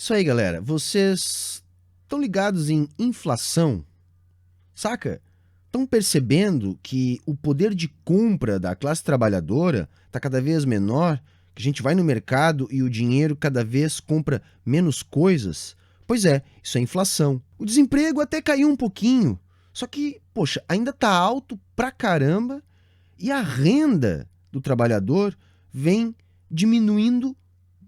Isso aí, galera. Vocês estão ligados em inflação? Saca? Estão percebendo que o poder de compra da classe trabalhadora está cada vez menor? Que a gente vai no mercado e o dinheiro cada vez compra menos coisas? Pois é, isso é inflação. O desemprego até caiu um pouquinho, só que, poxa, ainda está alto pra caramba e a renda do trabalhador vem diminuindo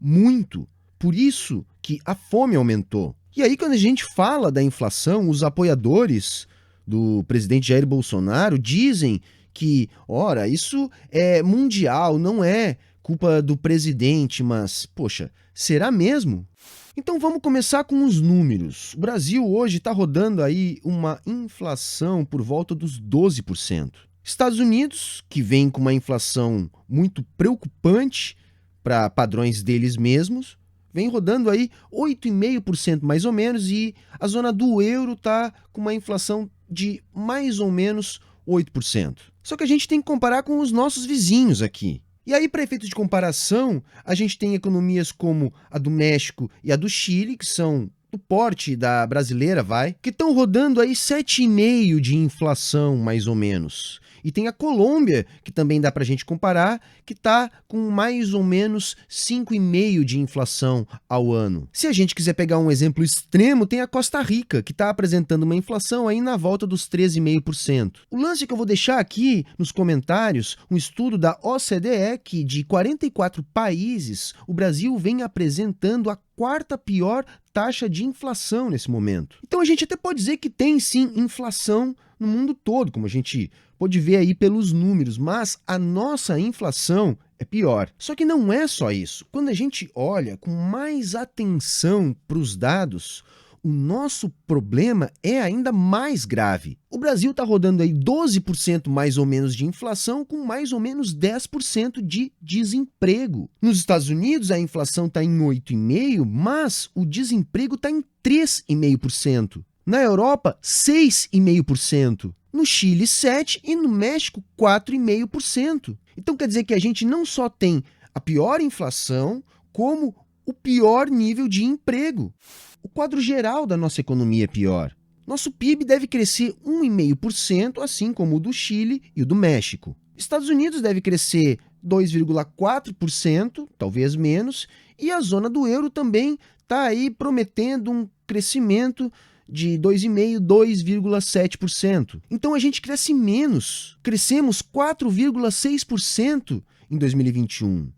muito. Por isso que a fome aumentou. E aí, quando a gente fala da inflação, os apoiadores do presidente Jair Bolsonaro dizem que, ora, isso é mundial, não é culpa do presidente, mas, poxa, será mesmo? Então vamos começar com os números. O Brasil hoje está rodando aí uma inflação por volta dos 12%. Estados Unidos, que vem com uma inflação muito preocupante para padrões deles mesmos, vem rodando aí 8,5% mais ou menos, e a zona do euro está com uma inflação de mais ou menos 8%. Só que a gente tem que comparar com os nossos vizinhos aqui. E aí, para efeito de comparação, a gente tem economias como a do México e a do Chile, que são do porte da brasileira, que estão rodando aí 7,5% de inflação, mais ou menos. E tem a Colômbia, que também dá para a gente comparar, que está com mais ou menos 5,5% de inflação ao ano. Se a gente quiser pegar um exemplo extremo, tem a Costa Rica, que está apresentando uma inflação aí na volta dos 13,5%. O lance que eu vou deixar aqui nos comentários, um estudo da OCDE, que de 44 países, o Brasil vem apresentando a quarta pior taxa de inflação nesse momento. Então a gente até pode dizer que tem sim inflação no mundo todo, como a gente pode ver aí pelos números, mas a nossa inflação é pior. Só que não é só isso. Quando a gente olha com mais atenção para os dados, o nosso problema é ainda mais grave. O Brasil está rodando aí 12% mais ou menos de inflação, com mais ou menos 10% de desemprego. Nos Estados Unidos a inflação está em 8,5%, mas o desemprego está em 3,5%. Na Europa, 6,5%. No Chile, 7% e no México, 4,5%. Então quer dizer que a gente não só tem a pior inflação, como o pior nível de emprego. O quadro geral da nossa economia é pior. Nosso PIB deve crescer 1,5%, assim como o do Chile e o do México. Estados Unidos deve crescer 2,4%, talvez menos, e a zona do euro também está aí prometendo um crescimento de 2,5%, 2,7%. Então a gente cresce menos. Crescemos 4,6% em 2021.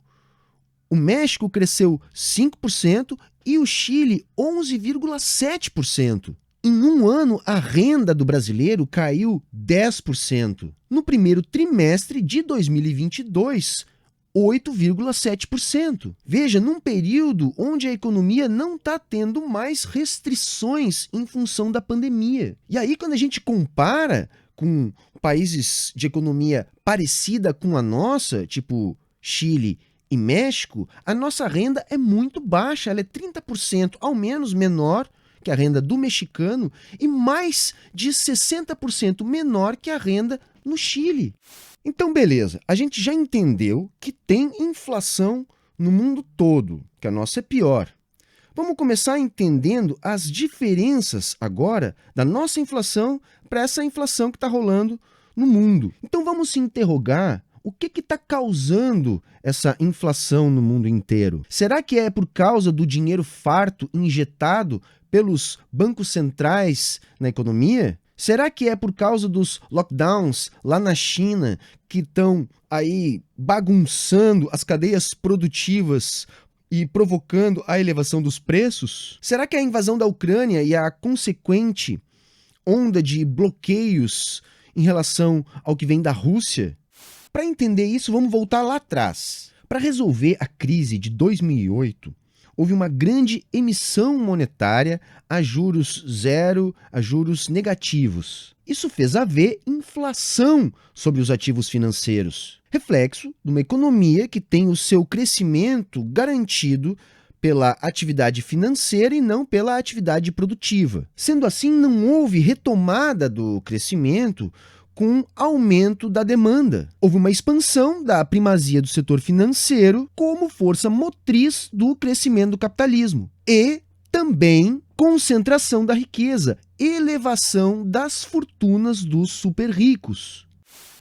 O México cresceu 5% e o Chile 11,7%. Em um ano, a renda do brasileiro caiu 10%. No primeiro trimestre de 2022, 8,7%. Veja, num período onde a economia não está tendo mais restrições em função da pandemia. E aí, quando a gente compara com países de economia parecida com a nossa, tipo Chile e México, a nossa renda é muito baixa, ela é 30% ao menos menor que a renda do mexicano e mais de 60% menor que a renda no Chile. Então, beleza, a gente já entendeu que tem inflação no mundo todo, que a nossa é pior. Vamos começar entendendo as diferenças agora da nossa inflação para essa inflação que está rolando no mundo. Então vamos se interrogar o que está causando essa inflação no mundo inteiro. Será que é por causa do dinheiro farto injetado pelos bancos centrais na economia? Será que é por causa dos lockdowns lá na China que estão aí bagunçando as cadeias produtivas e provocando a elevação dos preços? Será que é a invasão da Ucrânia e a consequente onda de bloqueios em relação ao que vem da Rússia? Para entender isso, vamos voltar lá atrás. Para resolver a crise de 2008, houve uma grande emissão monetária a juros zero, a juros negativos. Isso fez haver inflação sobre os ativos financeiros, reflexo de uma economia que tem o seu crescimento garantido pela atividade financeira e não pela atividade produtiva. Sendo assim, não houve retomada do crescimento com aumento da demanda. Houve uma expansão da primazia do setor financeiro como força motriz do crescimento do capitalismo. E também concentração da riqueza, elevação das fortunas dos super ricos.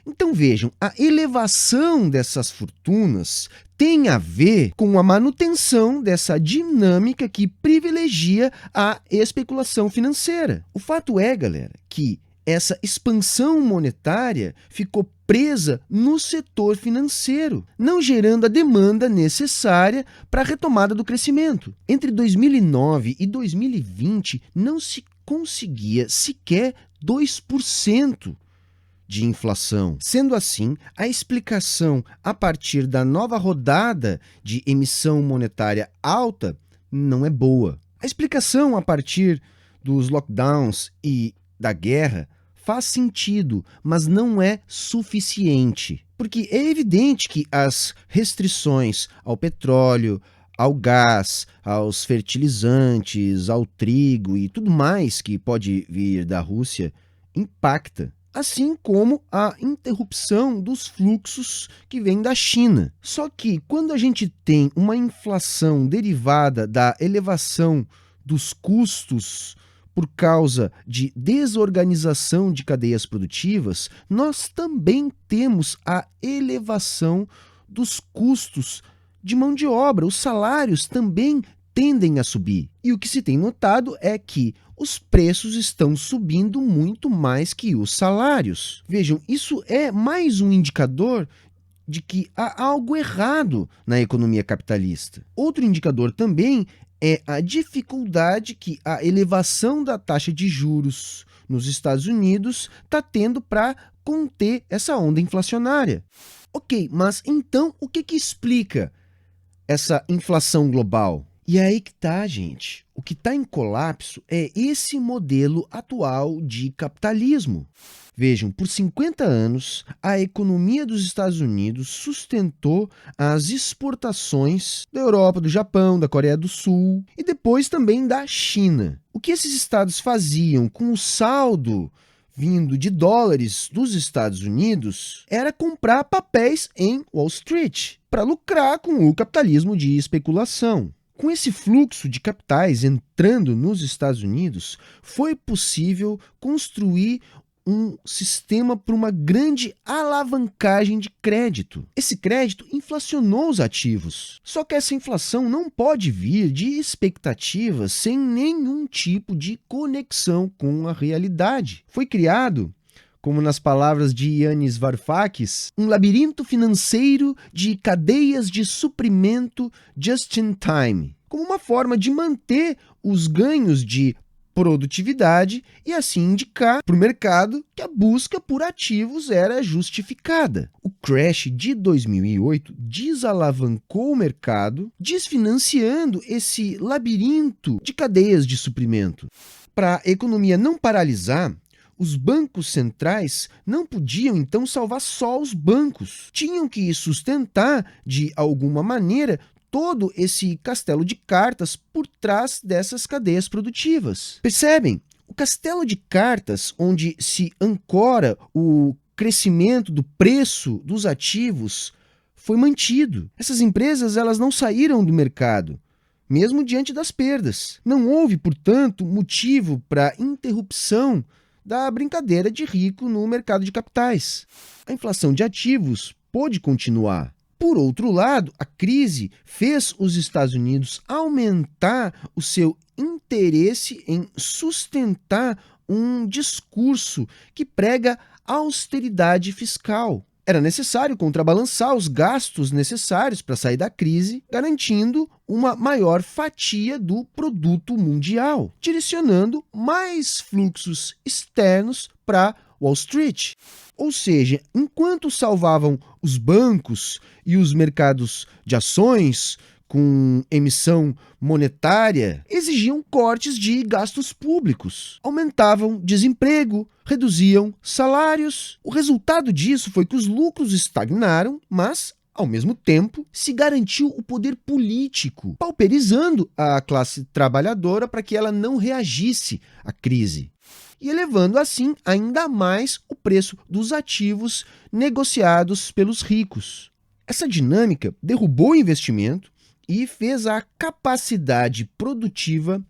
Então vejam, a elevação dessas fortunas tem a ver com a manutenção dessa dinâmica que privilegia a especulação financeira. O fato é, galera, que essa expansão monetária ficou presa no setor financeiro, não gerando a demanda necessária para a retomada do crescimento. Entre 2009 e 2020, não se conseguia sequer 2% de inflação. Sendo assim, a explicação a partir da nova rodada de emissão monetária alta não é boa. A explicação a partir dos lockdowns e da guerra faz sentido, mas não é suficiente. Porque é evidente que as restrições ao petróleo, ao gás, aos fertilizantes, ao trigo e tudo mais que pode vir da Rússia impacta, assim como a interrupção dos fluxos que vêm da China. Só que quando a gente tem uma inflação derivada da elevação dos custos por causa de desorganização de cadeias produtivas, nós também temos a elevação dos custos de mão de obra. Os salários também tendem a subir. E o que se tem notado é que os preços estão subindo muito mais que os salários. Vejam, isso é mais um indicador de que há algo errado na economia capitalista. Outro indicador também é a dificuldade que a elevação da taxa de juros nos Estados Unidos está tendo para conter essa onda inflacionária. Ok, mas então o que explica essa inflação global? E é aí que tá, gente. O que está em colapso é esse modelo atual de capitalismo. Vejam, por 50 anos, a economia dos Estados Unidos sustentou as exportações da Europa, do Japão, da Coreia do Sul e depois também da China. O que esses estados faziam com o saldo vindo de dólares dos Estados Unidos era comprar papéis em Wall Street para lucrar com o capitalismo de especulação. Com esse fluxo de capitais entrando nos Estados Unidos, foi possível construir um sistema para uma grande alavancagem de crédito. Esse crédito inflacionou os ativos. Só que essa inflação não pode vir de expectativas sem nenhum tipo de conexão com a realidade. Foi criado, como nas palavras de Yanis Varoufakis, um labirinto financeiro de cadeias de suprimento just in time, como uma forma de manter os ganhos de produtividade e assim indicar para o mercado que a busca por ativos era justificada. O crash de 2008 desalavancou o mercado, desfinanciando esse labirinto de cadeias de suprimento. Para a economia não paralisar, os bancos centrais não podiam, então, salvar só os bancos. Tinham que sustentar, de alguma maneira, todo esse castelo de cartas por trás dessas cadeias produtivas. Percebem? O castelo de cartas, onde se ancora o crescimento do preço dos ativos, foi mantido. Essas empresas elas não saíram do mercado, mesmo diante das perdas. Não houve, portanto, motivo para interrupção da brincadeira de rico no mercado de capitais. A inflação de ativos pôde continuar. Por outro lado, a crise fez os Estados Unidos aumentar o seu interesse em sustentar um discurso que prega austeridade fiscal. Era necessário contrabalançar os gastos necessários para sair da crise, garantindo uma maior fatia do produto mundial, direcionando mais fluxos externos para Wall Street. Ou seja, enquanto salvavam os bancos e os mercados de ações com emissão monetária, exigiam cortes de gastos públicos, aumentavam desemprego, reduziam salários. O resultado disso foi que os lucros estagnaram, mas, ao mesmo tempo, se garantiu o poder político, pauperizando a classe trabalhadora para que ela não reagisse à crise e elevando assim ainda mais o preço dos ativos negociados pelos ricos. Essa dinâmica derrubou o investimento e fez a capacidade produtiva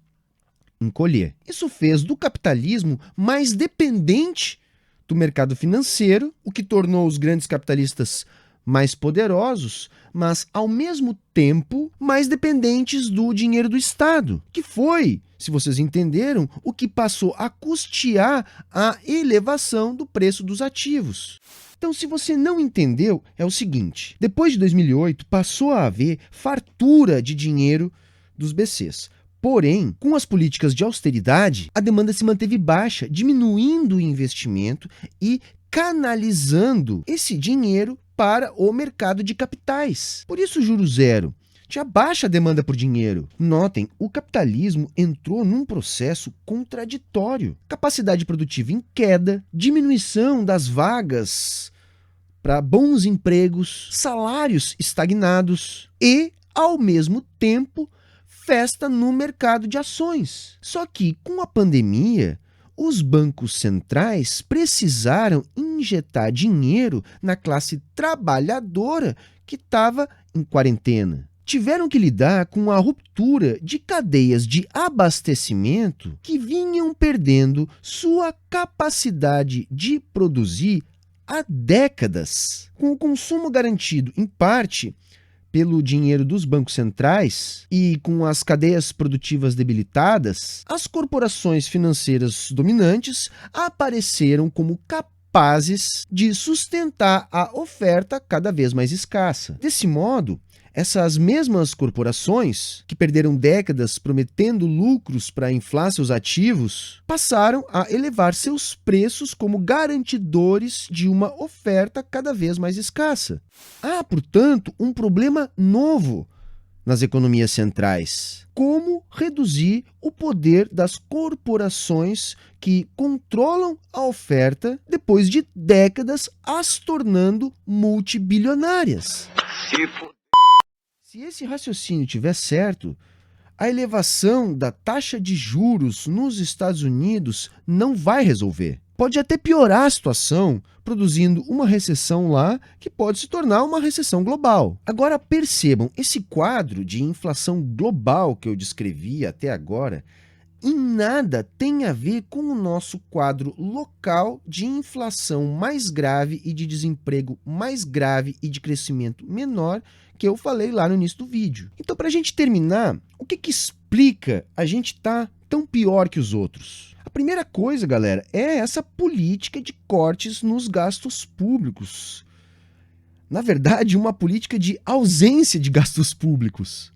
encolher. Isso fez do capitalismo mais dependente do mercado financeiro, o que tornou os grandes capitalistas mais poderosos, mas ao mesmo tempo mais dependentes do dinheiro do Estado, que foi, se vocês entenderam, o que passou a custear a elevação do preço dos ativos. Então, se você não entendeu, é o seguinte: depois de 2008, passou a haver fartura de dinheiro dos BCs. Porém, com as políticas de austeridade, a demanda se manteve baixa, diminuindo o investimento e canalizando esse dinheiro para o mercado de capitais. Por isso, o juro zero tinha baixa demanda por dinheiro. Notem, o capitalismo entrou num processo contraditório. Capacidade produtiva em queda, diminuição das vagas para bons empregos, salários estagnados e, ao mesmo tempo, festa no mercado de ações. Só que, com a pandemia, os bancos centrais precisaram injetar dinheiro na classe trabalhadora que estava em quarentena. Tiveram que lidar com a ruptura de cadeias de abastecimento que vinham perdendo sua capacidade de produzir há décadas. Com o consumo garantido, em parte, pelo dinheiro dos bancos centrais e com as cadeias produtivas debilitadas, as corporações financeiras dominantes apareceram como capazes de sustentar a oferta cada vez mais escassa. Desse modo, essas mesmas corporações, que perderam décadas prometendo lucros para inflar seus ativos, passaram a elevar seus preços como garantidores de uma oferta cada vez mais escassa. Há, portanto, um problema novo nas economias centrais: como reduzir o poder das corporações que controlam a oferta depois de décadas as tornando multibilionárias. Se esse raciocínio estiver certo, a elevação da taxa de juros nos Estados Unidos não vai resolver. Pode até piorar a situação, produzindo uma recessão lá que pode se tornar uma recessão global. Agora percebam, esse quadro de inflação global que eu descrevi até agora em nada tem a ver com o nosso quadro local de inflação mais grave e de desemprego mais grave e de crescimento menor que eu falei lá no início do vídeo. Então, para a gente terminar, o que explica a gente estar tão pior que os outros? A primeira coisa, galera, é essa política de cortes nos gastos públicos. Na verdade, uma política de ausência de gastos públicos.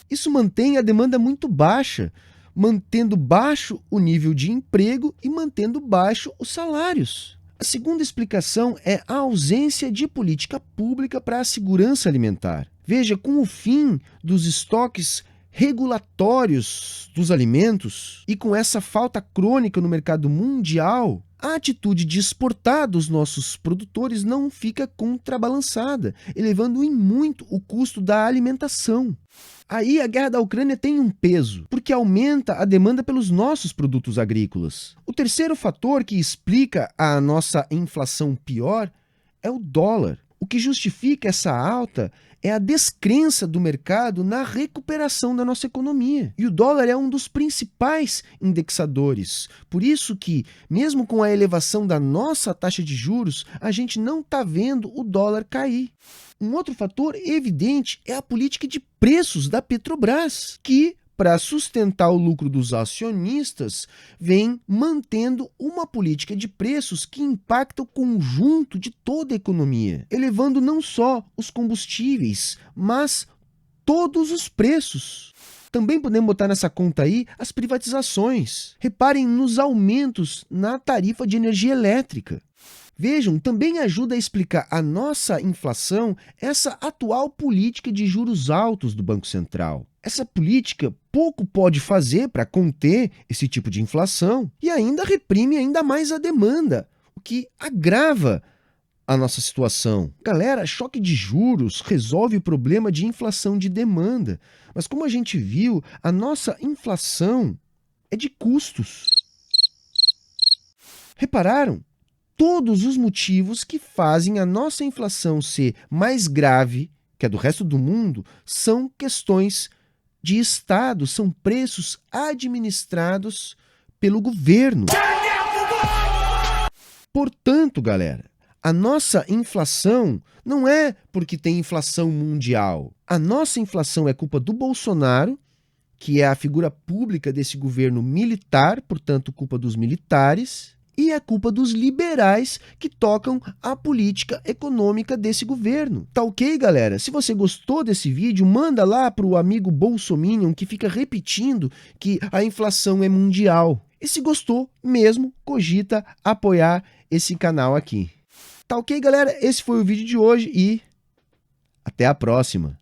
Isso mantém a demanda muito baixa, mantendo baixo o nível de emprego e mantendo baixo os salários. A segunda explicação é a ausência de política pública para a segurança alimentar. Veja, com o fim dos estoques regulatórios dos alimentos e com essa falta crônica no mercado mundial, a atitude de exportar dos nossos produtores não fica contrabalançada, elevando em muito o custo da alimentação. Aí a guerra da Ucrânia tem um peso, porque aumenta a demanda pelos nossos produtos agrícolas. O terceiro fator que explica a nossa inflação pior é o dólar. O que justifica essa alta é a descrença do mercado na recuperação da nossa economia. E o dólar é um dos principais indexadores. Por isso que, mesmo com a elevação da nossa taxa de juros, a gente não está vendo o dólar cair. Um outro fator evidente é a política de preços da Petrobras, que, para sustentar o lucro dos acionistas, vem mantendo uma política de preços que impacta o conjunto de toda a economia, elevando não só os combustíveis, mas todos os preços. Também podemos botar nessa conta aí as privatizações. Reparem nos aumentos na tarifa de energia elétrica. Vejam, também ajuda a explicar a nossa inflação essa atual política de juros altos do Banco Central. Essa política pouco pode fazer para conter esse tipo de inflação e ainda reprime ainda mais a demanda, o que agrava a nossa situação. Galera, choque de juros resolve o problema de inflação de demanda, mas como a gente viu, a nossa inflação é de custos. Repararam? Todos os motivos que fazem a nossa inflação ser mais grave que a do resto do mundo são questões de Estado, são preços administrados pelo governo. Portanto, galera, a nossa inflação não é porque tem inflação mundial. A nossa inflação é culpa do Bolsonaro, que é a figura pública desse governo militar, portanto, culpa dos militares, e é culpa dos liberais que tocam a política econômica desse governo. Tá ok, galera? Se você gostou desse vídeo, manda lá pro amigo Bolsominion que fica repetindo que a inflação é mundial. E se gostou mesmo, cogita apoiar esse canal aqui. Tá ok, galera? Esse foi o vídeo de hoje e até a próxima.